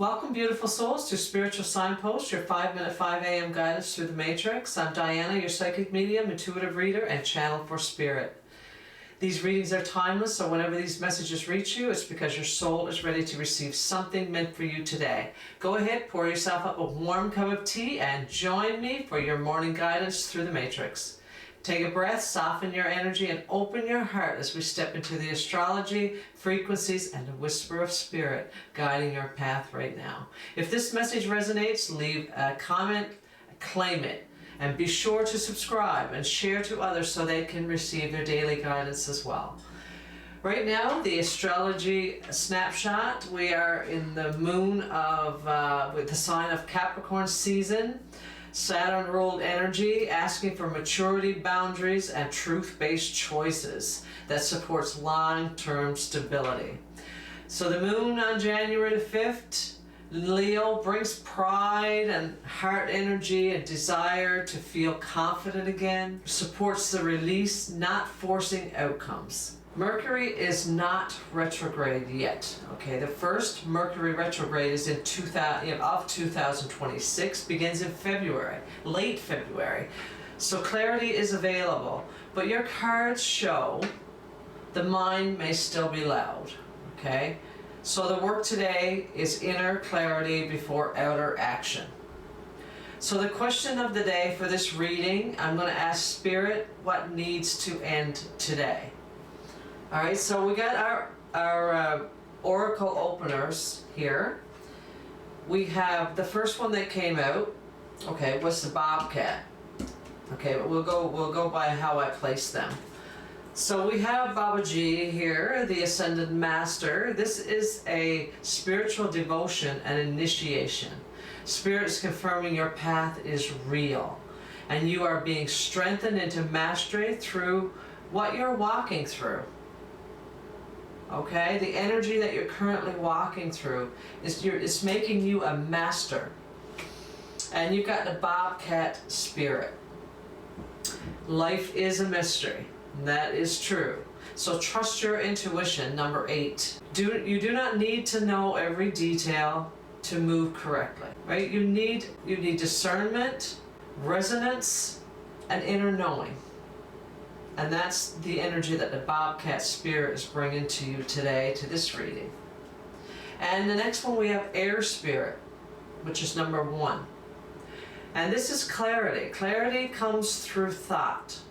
Welcome, beautiful souls, to Spiritual Signpost, your 5-minute 5 a.m. guidance through the Matrix. I'm Diana, your psychic medium, intuitive reader, and channel for spirit. These readings are timeless, so whenever these messages reach you, it's because your soul is ready to receive something meant for you today. Go ahead, pour yourself up a warm cup of tea, and join me for your morning guidance through the Matrix. Take a breath, soften your energy, and open your heart as we step into the astrology, frequencies, and the whisper of spirit guiding your path right now. If this message resonates, leave a comment, claim it, and be sure to subscribe and share to others so they can receive their daily guidance as well. Right now, the astrology snapshot, we are in the moon of, with the sign of Capricorn season. Saturn ruled energy, asking for maturity, boundaries, and truth-based choices that supports long-term stability. So the moon on January the 5th, Leo, brings pride and heart energy and desire to feel confident again, supports the release, not forcing outcomes. Mercury is not retrograde yet. Okay, the first Mercury retrograde is in 2026, begins in February, late February. So clarity is available, but your cards show the mind may still be loud. Okay, so the work today is inner clarity before outer action. So the question of the day for this reading, I'm going to ask Spirit what needs to end today. All right, so we got our oracle openers here. We have the first one that came out. Okay, was the bobcat. Okay, but we'll go by how I place them. So we have Babaji here, the Ascended Master. This is a spiritual devotion and initiation. Spirit is confirming your path is real, and you are being strengthened into mastery through what you're walking through. Okay, the energy that you're currently walking through is making you a master. And you've got the bobcat spirit. Life is a mystery. That is true. So trust your intuition, number 8. You do not need to know every detail to move correctly. Right? You need discernment, resonance, and inner knowing. And that's the energy that the bobcat spirit is bringing to you today, to this reading. And the next one we have air spirit, which is number 1. And this is clarity. Clarity comes through thought,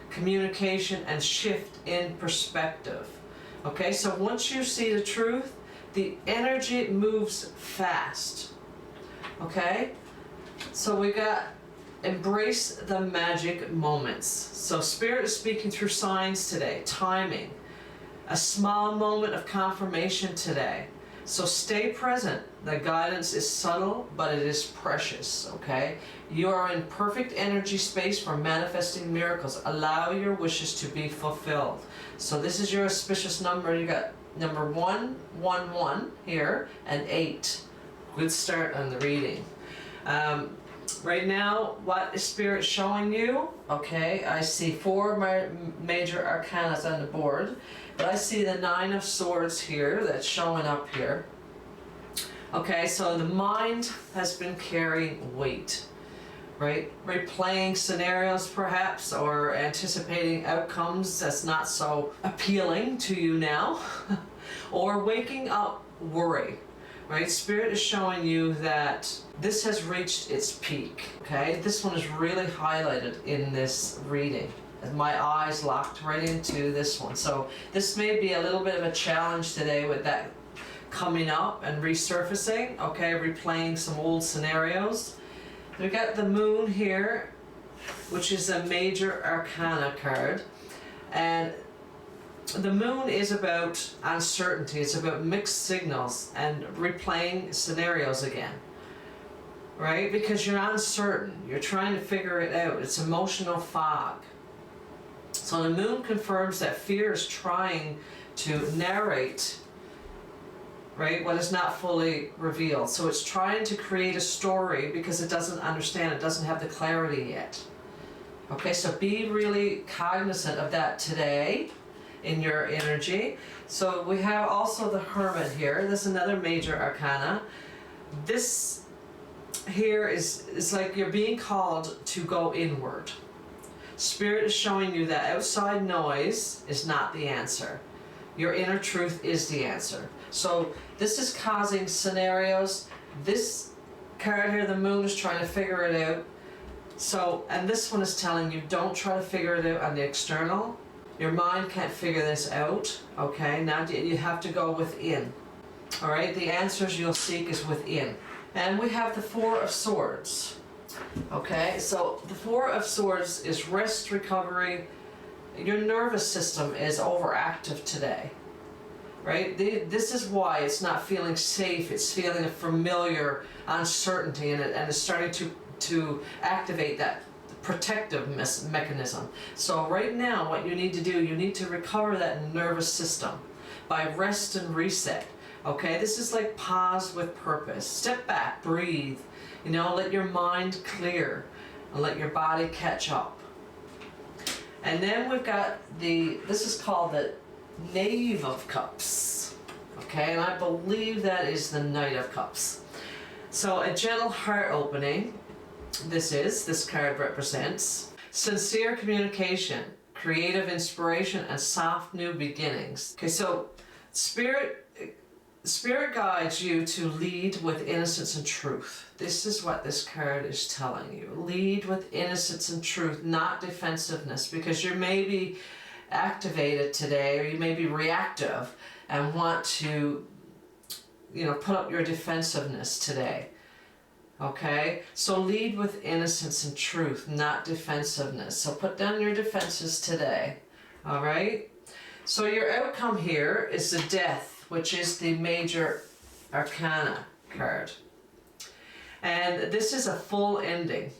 communication, and shift in perspective. Okay, so once you see the truth, the energy moves fast. Okay, so we got embrace the magic moments. So Spirit is speaking through signs today, timing, a small moment of confirmation today. So stay present. The guidance is subtle, but it is precious, okay? You are in perfect energy space for manifesting miracles. Allow your wishes to be fulfilled. So this is your auspicious number. You got number 111 here, and 8. Good start on the reading. Right now, what is Spirit showing you? Okay, I see 4 major arcana on the board, but I see the 9 of Swords here that's showing up here. Okay, so the mind has been carrying weight, right? Replaying scenarios perhaps, or anticipating outcomes that's not so appealing to you now, or waking up worry. Right, Spirit is showing you that this has reached its peak. Okay, this one is really highlighted in this reading. My eyes locked right into this one. So this may be a little bit of a challenge today with that coming up and resurfacing. Okay, replaying some old scenarios. We got the Moon here, which is a major arcana card, and the Moon is about uncertainty. It's about mixed signals and replaying scenarios again, right? Because you're uncertain. You're trying to figure it out. It's emotional fog. So the Moon confirms that fear is trying to narrate, right, what is not fully revealed. So it's trying to create a story because it doesn't understand. It doesn't have the clarity yet. Okay, so be really cognizant of that today in your energy. So we have also the Hermit here. This is another major arcana. This here is like you're being called to go inward. Spirit is showing you that outside noise is not the answer. Your inner truth is the answer. So this is causing scenarios. This card here, the moon, is trying to figure it out. So, and this one is telling you, don't try to figure it out on the external. Your mind can't figure this out, okay? Now you have to go within, all right? The answers you'll seek is within. And we have the Four of Swords, okay? So the Four of Swords is rest, recovery. Your nervous system is overactive today, right? This is why it's not feeling safe. It's feeling a familiar uncertainty, and it's starting to activate that protective mechanism. So right now what you need to do, you need to recover that nervous system by rest and reset. Okay, this is like pause with purpose. Step back, breathe, you know, let your mind clear and let your body catch up. And then we've got this is called the Knave of Cups. Okay, and I believe that is the Knight of Cups. So a gentle heart opening. This card represents sincere communication, creative inspiration, and soft new beginnings. Okay, so Spirit guides you to lead with innocence and truth. This is what this card is telling you. Lead with innocence and truth, not defensiveness, because you may be activated today, or you may be reactive and want to, you know, put up your defensiveness today. Okay, so lead with innocence and truth, not defensiveness. So put down your defenses today. All right, so your outcome here is the Death, which is the major arcana card. And this is a full ending,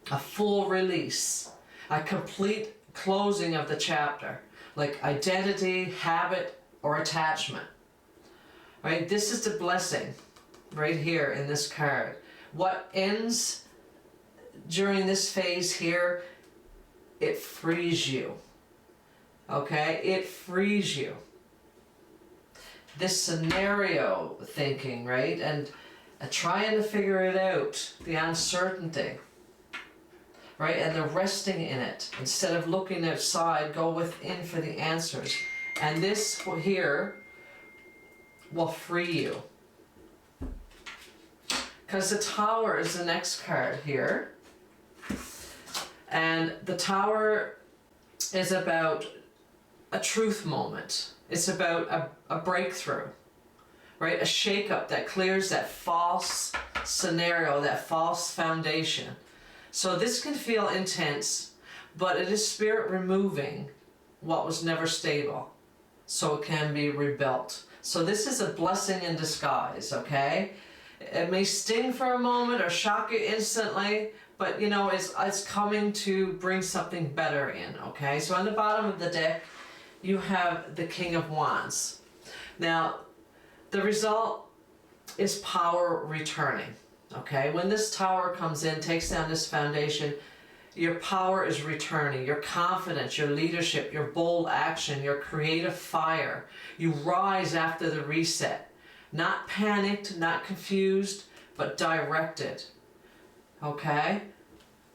a full release, a complete closing of the chapter, like identity, habit, or attachment. Right, this is the blessing right here in this card. What ends during this phase here, it frees you. Okay, it frees you. This scenario thinking, right, and trying to figure it out, the uncertainty, right, and the resting in it. Instead of looking outside, go within for the answers. And this here will free you. Because the Tower is the next card here. And the Tower is about a truth moment. It's about a breakthrough, right? A shakeup that clears that false scenario, that false foundation. So this can feel intense, but it is Spirit removing what was never stable, so it can be rebuilt. So this is a blessing in disguise, okay? It may sting for a moment or shock you instantly, but you know, it's coming to bring something better in, okay? So on the bottom of the deck, you have the King of Wands. Now, the result is power returning, okay? When this Tower comes in, takes down this foundation, your power is returning, your confidence, your leadership, your bold action, your creative fire. You rise after the reset. Not panicked, not confused, but directed, okay?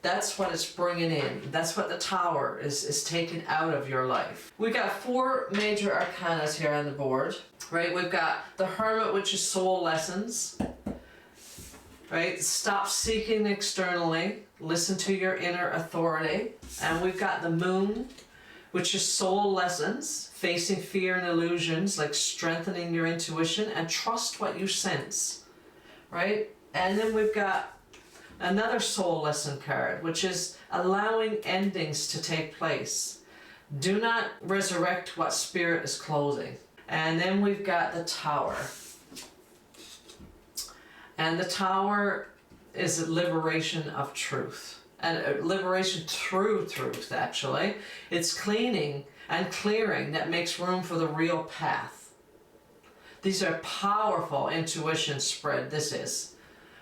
That's what it's bringing in. That's what the Tower is taking out of your life. We've got 4 major arcanas here on the board, right? We've got the Hermit, which is soul lessons, right? Stop seeking externally. Listen to your inner authority. And we've got the Moon, which is soul lessons, facing fear and illusions, like strengthening your intuition and trust what you sense, right? And then we've got another soul lesson card, which is allowing endings to take place. Do not resurrect what Spirit is closing. And then we've got the Tower. And the Tower is a liberation of truth. And a liberation through truth, actually. It's cleaning and clearing that makes room for the real path. These are powerful intuition spread, this is.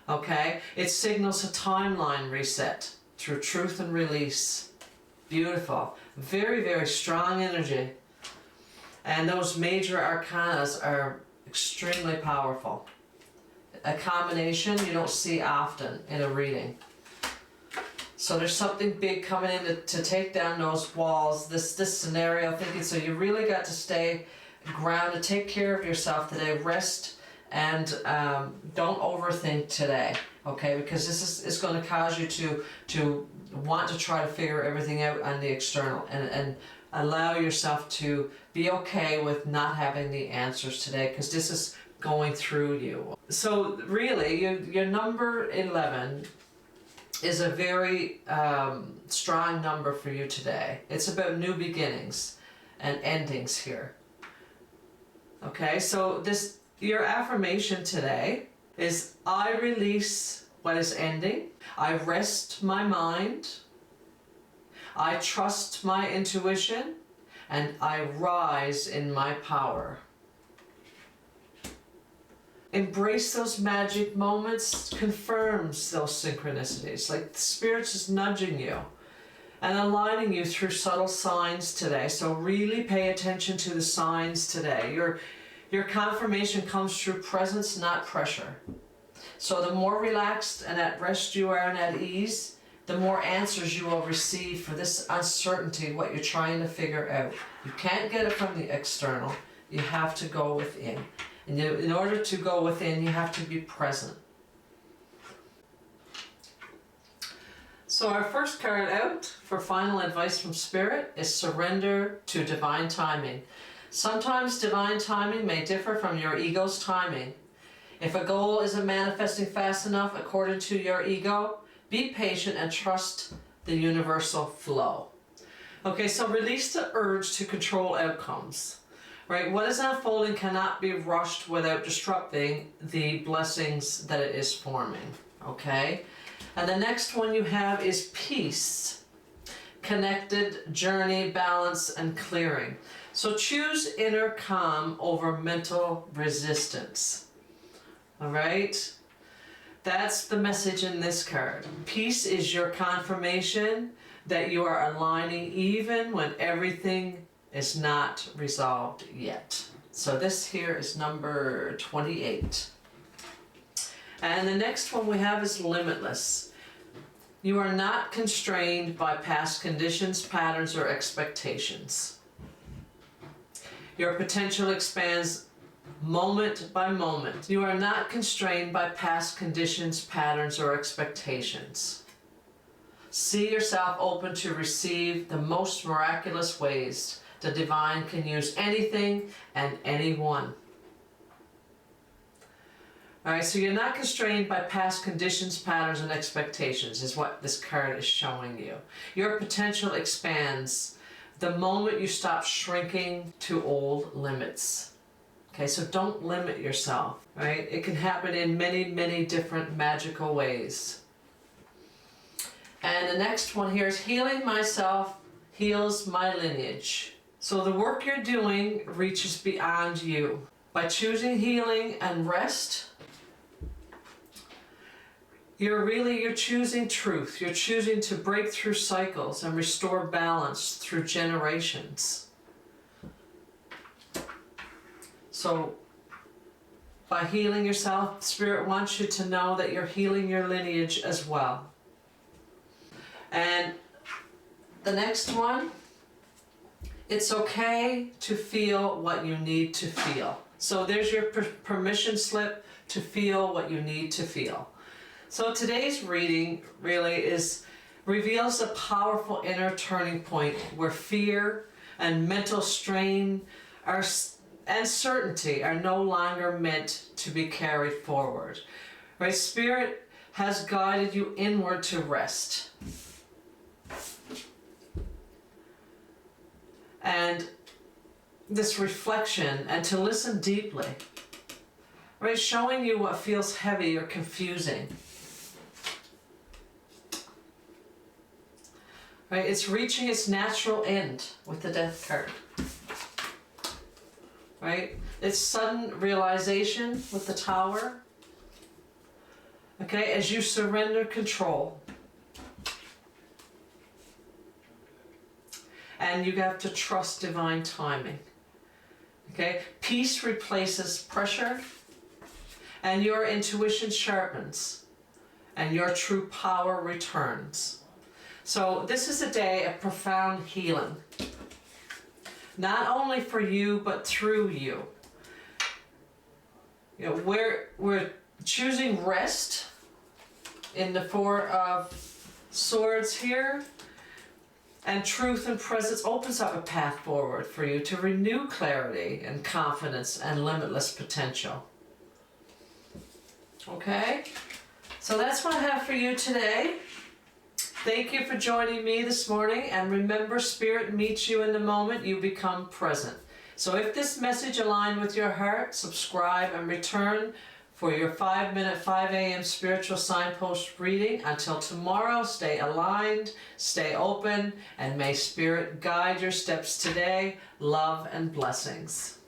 Okay? It signals a timeline reset through truth and release. Beautiful. Very, very strong energy. And those major arcanas are extremely powerful. a combination you don't see often in a reading. So there's something big coming in to take down those walls, this scenario thinking. So you really got to stay grounded, take care of yourself today, rest, and don't overthink today, okay? Because this is going to cause you to want to try to figure everything out on the external, and allow yourself to be okay with not having the answers today, because this is going through you. So really, your number 11 is a very strong number for you today. It's about new beginnings and endings here. Okay, so your affirmation today is: I release what is ending, I rest my mind, I trust my intuition, and I rise in my power. Embrace those magic moments, confirms those synchronicities, like the Spirit's is nudging you and aligning you through subtle signs today. So really pay attention to the signs today. Your confirmation comes through presence, not pressure. So the more relaxed and at rest you are and at ease, the more answers you will receive for this uncertainty, what you're trying to figure out. You can't get it from the external. You have to go within. And in order to go within, you have to be present. So our first card out for final advice from Spirit is surrender to divine timing. Sometimes divine timing may differ from your ego's timing. If a goal isn't manifesting fast enough according to your ego, be patient and trust the universal flow. Okay, so release the urge to control outcomes. Right, what is unfolding cannot be rushed without disrupting the blessings that it is forming. Okay, and the next one you have is peace, connected, journey, balance, and clearing. So choose inner calm over mental resistance. All right, that's the message in this card. Peace is your confirmation that you are aligning even when everything is not resolved yet. So this here is number 28. And the next one we have is limitless. You are not constrained by past conditions, patterns, or expectations. Your potential expands moment by moment. You are not constrained by past conditions, patterns, or expectations. See yourself open to receive the most miraculous ways. The divine can use anything and anyone. All right, so you're not constrained by past conditions, patterns, and expectations is what this card is showing you. Your potential expands the moment you stop shrinking to old limits. Okay, so don't limit yourself, right? It can happen in many, many different magical ways. And the next one here is healing myself heals my lineage. So the work you're doing reaches beyond you. By choosing healing and rest, you're choosing truth. You're choosing to break through cycles and restore balance through generations. So by healing yourself, Spirit wants you to know that you're healing your lineage as well. And the next one, it's okay to feel what you need to feel. So there's your permission slip to feel what you need to feel. So today's reading really reveals a powerful inner turning point where fear and mental strain and certainty are no longer meant to be carried forward. Right? Spirit has guided you inward to rest. And this reflection, and to listen deeply, right? Showing you what feels heavy or confusing. Right? It's reaching its natural end with the Death card. Right? It's sudden realization with the Tower. Okay, as you surrender control. And you have to trust divine timing. Okay? Peace replaces pressure, and your intuition sharpens, and your true power returns. So this is a day of profound healing, not only for you, but through you. You know, we're choosing rest in the Four of Swords here, and truth and presence opens up a path forward for you to renew clarity and confidence and limitless potential. Okay, so that's what I have for you today. Thank you for joining me this morning, and remember, Spirit meets you in the moment you become present. So if this message aligned with your heart, subscribe and return for your 5-minute 5 a.m. spiritual signpost reading. Until tomorrow, stay aligned, stay open, and may Spirit guide your steps today. Love and blessings.